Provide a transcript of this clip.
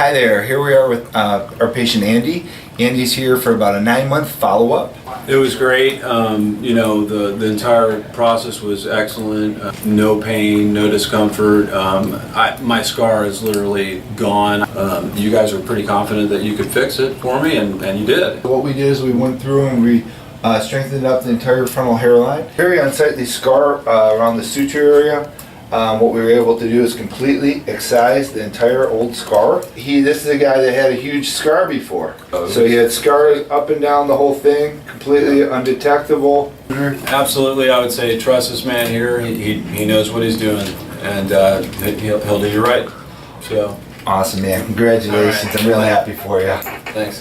Hi there, here we are with our patient Andy. Andy's here for about a 9-month follow-up. It was great. You know, the entire process was excellent. No pain, no discomfort. My scar is literally gone. You guys were pretty confident that you could fix it for me, and you did. What we did is we went through and we strengthened up the entire frontal hairline. Very unsightly scar around the suture area. What we were able to do is completely excise the entire old scar. This is a guy that had a huge scar before. So he had scars up and down the whole thing, completely undetectable. Absolutely, I would say trust this man here. He knows what he's doing, and he'll do you right. So awesome, man. Congratulations. Right. I'm really happy for you. Thanks.